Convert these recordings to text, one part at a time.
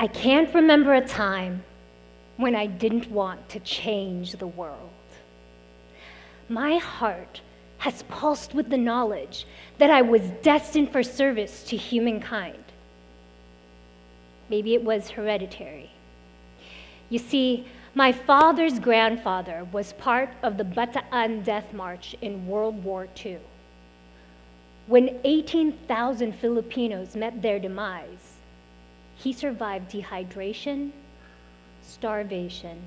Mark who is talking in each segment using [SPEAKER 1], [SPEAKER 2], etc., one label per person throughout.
[SPEAKER 1] I can't remember a time when I didn't want to change the world. My heart has pulsed with the knowledge that I was destined for service to humankind. Maybe it was hereditary. You see, my father's grandfather was part of the Bataan Death March in World War II. When 18,000 Filipinos met their demise, he survived dehydration, starvation,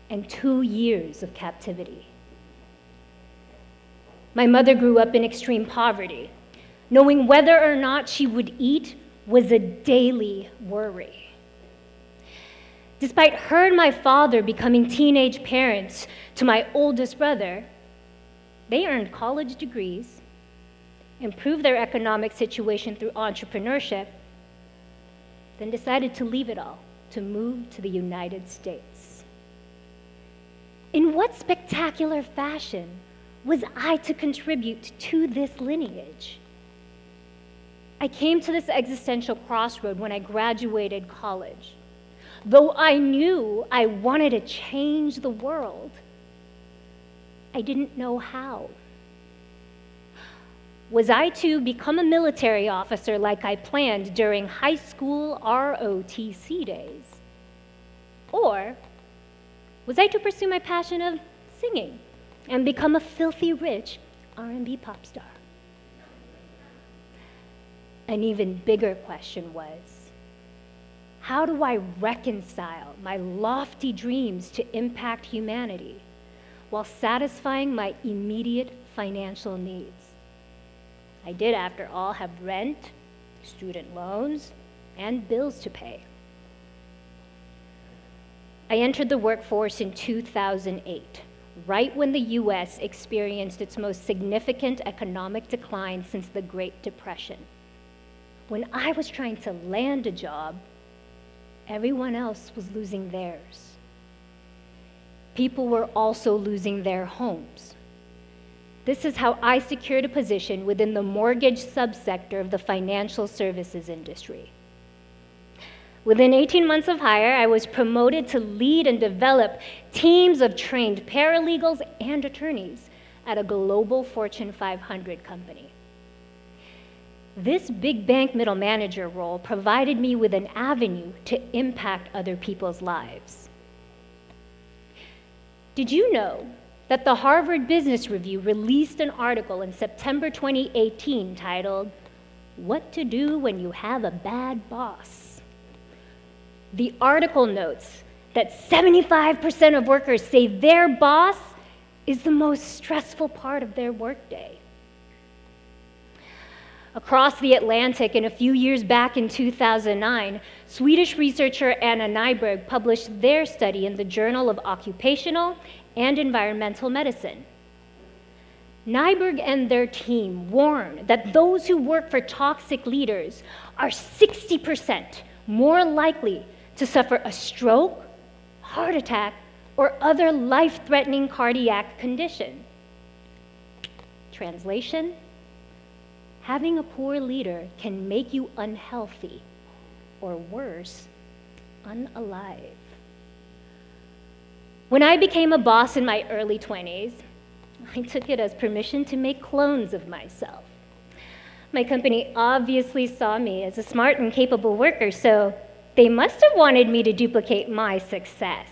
[SPEAKER 1] and 2 years of captivity. My mother grew up in extreme poverty. Knowing whether or not she would eat was a daily worry. Despite her and my father becoming teenage parents to my oldest brother, they earned college degrees, improved their economic situation through entrepreneurship, then decided to leave it all to move to the United States. In what spectacular fashion was I to contribute to this lineage? I came to this existential crossroad when I graduated college. Though I knew I wanted to change the world, I didn't know how. Was I to become a military officer like I planned during high school ROTC days? Or was I to pursue my passion of singing and become a filthy rich R&B pop star? An even bigger question was, how do I reconcile my lofty dreams to impact humanity while satisfying my immediate financial needs? I did, after all, have rent, student loans, and bills to pay. I entered the workforce in 2008, right when the US experienced its most significant economic decline since the Great Depression. When I was trying to land a job, everyone else was losing theirs. People were also losing their homes. This is how I secured a position within the mortgage subsector of the financial services industry. Within 18 months of hire, I was promoted to lead and develop teams of trained paralegals and attorneys at a global Fortune 500 company. This big bank middle manager role provided me with an avenue to impact other people's lives. Did you know that the Harvard Business Review released an article in September 2018 titled, "What to Do When You Have a Bad Boss?" The article notes that 75% of workers say their boss is the most stressful part of their workday. Across the Atlantic, and a few years back in 2009, Swedish researcher Anna Nyberg published their study in the Journal of Occupational and Environmental Medicine. Nyberg and their team warn that those who work for toxic leaders are 60% more likely to suffer a stroke, heart attack, or other life-threatening cardiac condition. Translation: having a poor leader can make you unhealthy, or worse, unalive. When I became a boss in my early 20s, I took it as permission to make clones of myself. My company obviously saw me as a smart and capable worker, so they must have wanted me to duplicate my success.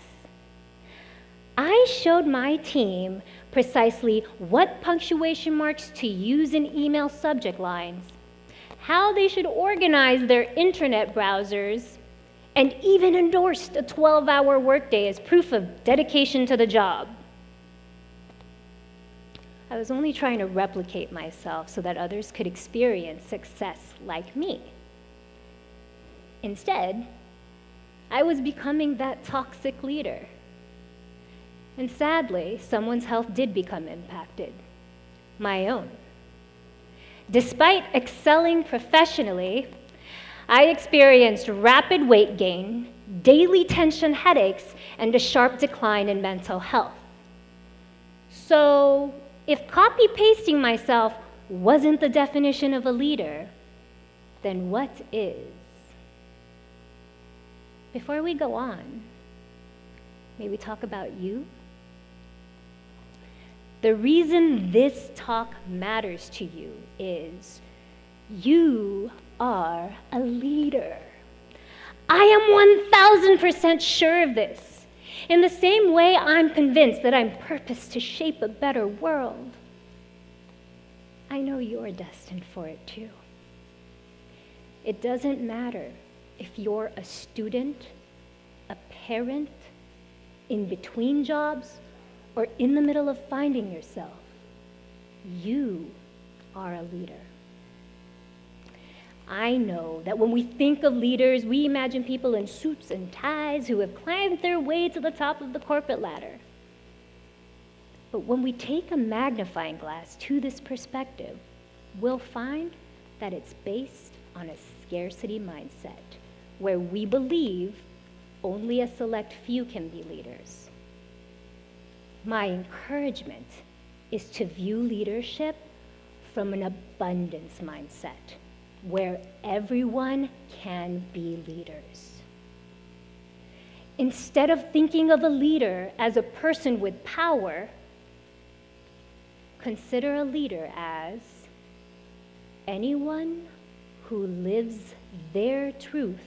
[SPEAKER 1] I showed my team precisely what punctuation marks to use in email subject lines, how they should organize their internet browsers, and even endorsed a 12-hour workday as proof of dedication to the job. I was only trying to replicate myself so that others could experience success like me. Instead, I was becoming that toxic leader. And sadly, someone's health did become impacted, my own. Despite excelling professionally, I experienced rapid weight gain, daily tension headaches, and a sharp decline in mental health. So, if copy-pasting myself wasn't the definition of a leader, then what is? Before we go on, may we talk about you? The reason this talk matters to you is you are a leader. I am 1000% sure of this. In the same way I'm convinced that I'm purposed to shape a better world, I know you're destined for it too. It doesn't matter if you're a student, a parent, in between jobs, or in the middle of finding yourself. You are a leader. I know that when we think of leaders, we imagine people in suits and ties who have climbed their way to the top of the corporate ladder. But when we take a magnifying glass to this perspective, we'll find that it's based on a scarcity mindset, where we believe only a select few can be leaders. My encouragement is to view leadership from an abundance mindset, where everyone can be leaders. Instead of thinking of a leader as a person with power, consider a leader as anyone who lives their truth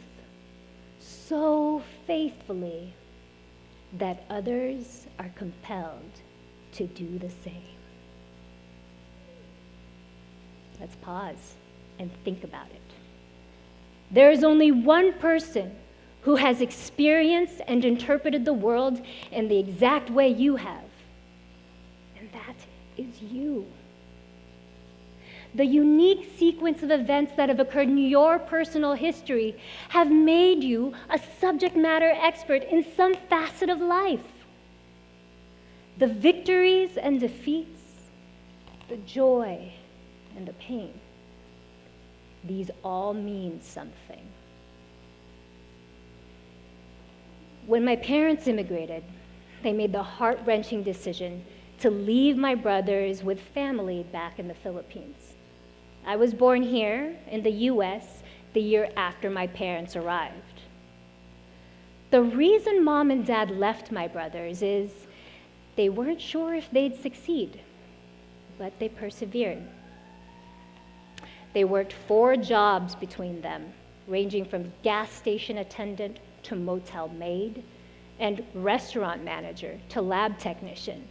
[SPEAKER 1] so faithfully that others are compelled to do the same. Let's pause and think about it. There is only one person who has experienced and interpreted the world in the exact way you have, and that is you. The unique sequence of events that have occurred in your personal history have made you a subject matter expert in some facet of life. The victories and defeats, the joy and the pain, these all mean something. When my parents immigrated, they made the heart-wrenching decision to leave my brothers with family back in the Philippines. I was born here in the US the year after my parents arrived. The reason Mom and Dad left my brothers is they weren't sure if they'd succeed, but they persevered. They worked 4 jobs between them, ranging from gas station attendant to motel maid, and restaurant manager to lab technician.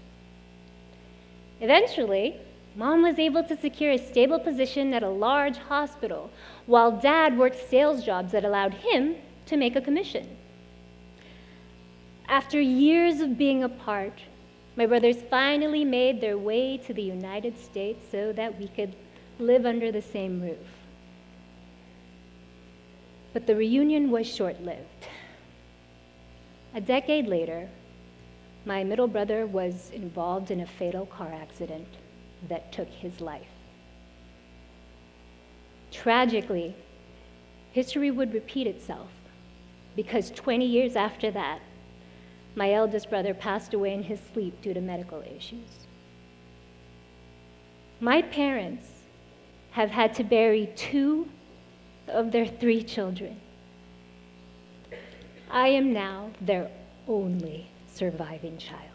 [SPEAKER 1] Eventually, Mom was able to secure a stable position at a large hospital, while Dad worked sales jobs that allowed him to make a commission. After years of being apart, my brothers finally made their way to the United States so that we could live under the same roof. But the reunion was short-lived. A decade later, my middle brother was involved in a fatal car accident that took his life. Tragically, history would repeat itself, because 20 years after that, my eldest brother passed away in his sleep due to medical issues. My parents have had to bury 2 of their 3 children. I am now their only surviving child.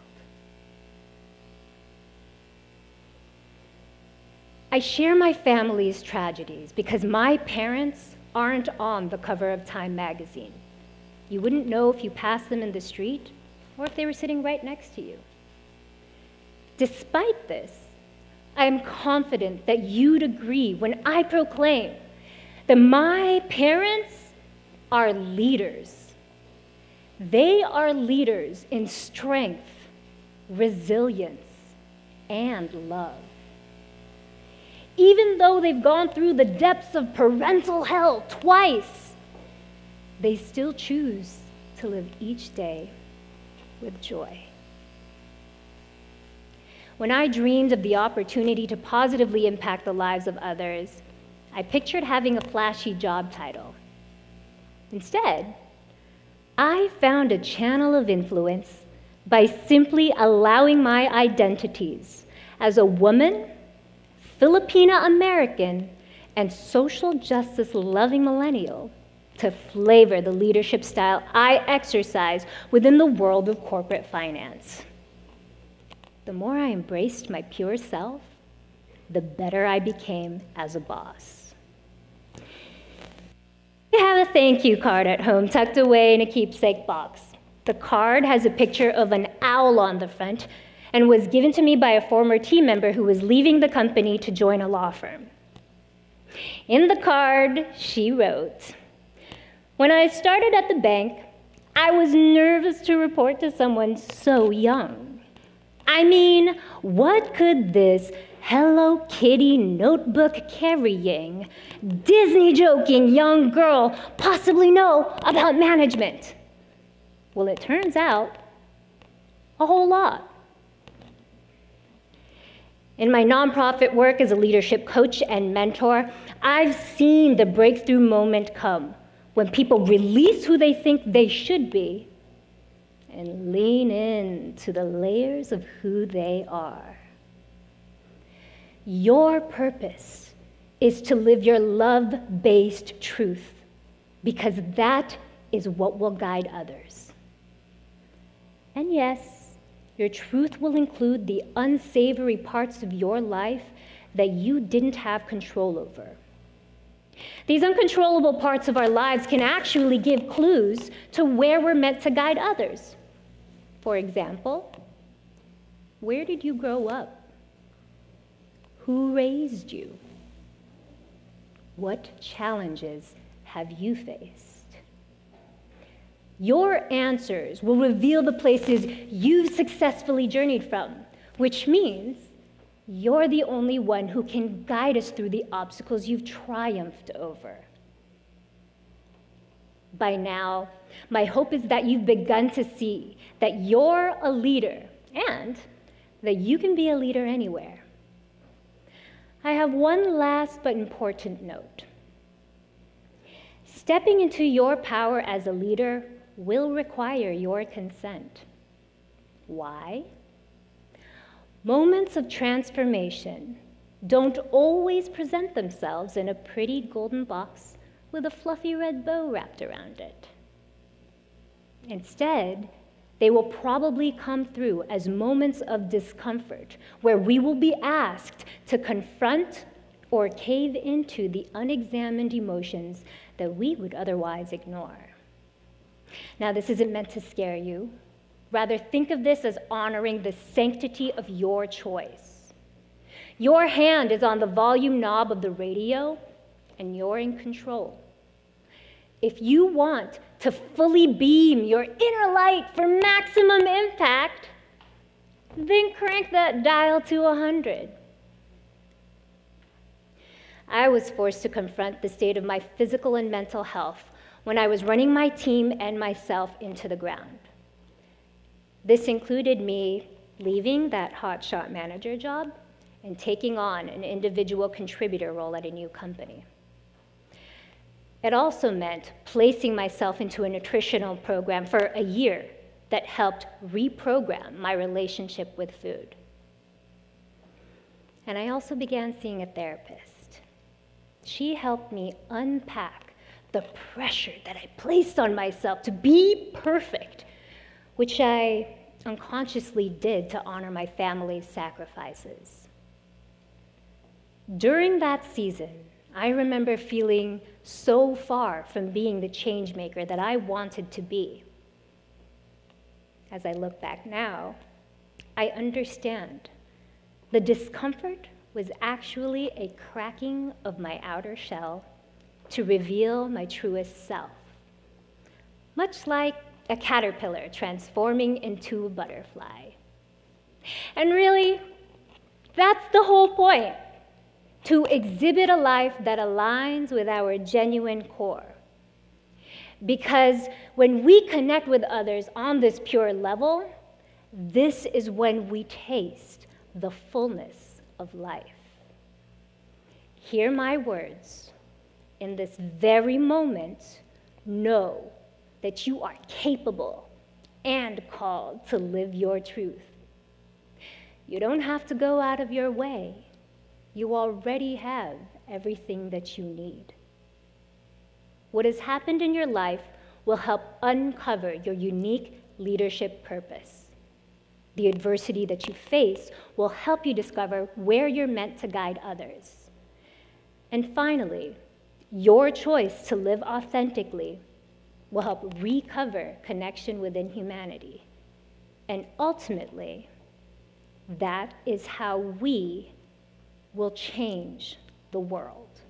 [SPEAKER 1] I share my family's tragedies because my parents aren't on the cover of Time magazine. You wouldn't know if you passed them in the street or if they were sitting right next to you. Despite this, I am confident that you'd agree when I proclaim that my parents are leaders. They are leaders in strength, resilience, and love. Even though they've gone through the depths of parental hell twice, they still choose to live each day with joy. When I dreamed of the opportunity to positively impact the lives of others, I pictured having a flashy job title. Instead, I found a channel of influence by simply allowing my identities as a woman, Filipina American, and social justice loving millennial to flavor the leadership style I exercise within the world of corporate finance. The more I embraced my pure self, the better I became as a boss. I have a thank you card at home tucked away in a keepsake box. The card has a picture of an owl on the front and was given to me by a former team member who was leaving the company to join a law firm. In the card, she wrote, "When I started at the bank, I was nervous to report to someone so young. I mean, what could this Hello Kitty notebook carrying, Disney joking young girl possibly know about management?" Well, it turns out, a whole lot. In my nonprofit work as a leadership coach and mentor, I've seen the breakthrough moment come when people release who they think they should be and lean into the layers of who they are. Your purpose is to live your love-based truth, because that is what will guide others. And yes, your truth will include the unsavory parts of your life that you didn't have control over. These uncontrollable parts of our lives can actually give clues to where we're meant to guide others. For example, where did you grow up? Who raised you? What challenges have you faced? Your answers will reveal the places you've successfully journeyed from, which means you're the only one who can guide us through the obstacles you've triumphed over. By now, my hope is that you've begun to see that you're a leader and that you can be a leader anywhere. I have one last but important note. Stepping into your power as a leader will require your consent. Why? Moments of transformation don't always present themselves in a pretty golden box with a fluffy red bow wrapped around it. Instead, they will probably come through as moments of discomfort where we will be asked to confront or cave into the unexamined emotions that we would otherwise ignore. Now, this isn't meant to scare you. Rather, think of this as honoring the sanctity of your choice. Your hand is on the volume knob of the radio, and you're in control. If you want to fully beam your inner light for maximum impact, then crank that dial to 100. I was forced to confront the state of my physical and mental health when I was running my team and myself into the ground. This included me leaving that hotshot manager job and taking on an individual contributor role at a new company. It also meant placing myself into a nutritional program for a year that helped reprogram my relationship with food. And I also began seeing a therapist. She helped me unpack the pressure that I placed on myself to be perfect, which I unconsciously did to honor my family's sacrifices. During that season, I remember feeling so far from being the change maker that I wanted to be. As I look back now, I understand the discomfort was actually a cracking of my outer shell to reveal my truest self, much like a caterpillar transforming into a butterfly. And really, that's the whole point, to exhibit a life that aligns with our genuine core. Because when we connect with others on this pure level, this is when we taste the fullness of life. Hear my words. In this very moment, know that you are capable and called to live your truth. You don't have to go out of your way. You already have everything that you need. What has happened in your life will help uncover your unique leadership purpose. The adversity that you face will help you discover where you're meant to guide others. And finally, your choice to live authentically will help recover connection within humanity. And ultimately, that is how we will change the world.